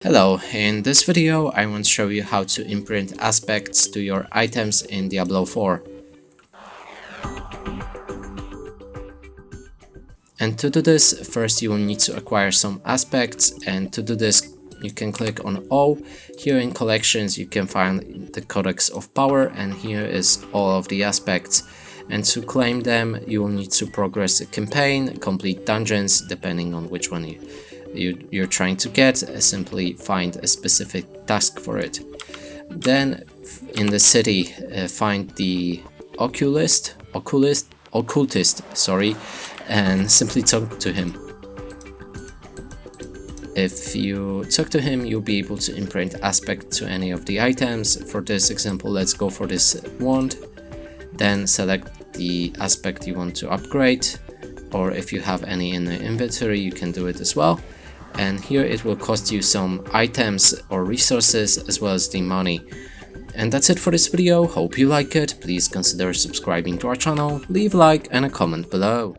Hello, in this video I want to show you how to imprint aspects to your items in Diablo 4. And to do this, first you will need to acquire some aspects, and to do this you can click on O. Here in collections you can find the Codex of Power, and here is all of the aspects. And to claim them you will need to progress the campaign, complete dungeons, depending on which one you're trying to get. Simply find a specific task for it. Then in the city find the occultist, and simply talk to him. If you talk to him, you'll be able to imprint aspect to any of the items. For this example, let's go for this wand. Then select the aspect you want to upgrade, or if you have any in the inventory you can do it as well. And here it will cost you some items or resources as well as the money. And that's it for this video. Hope you like it. Please consider subscribing to our channel, leave a like and a comment below.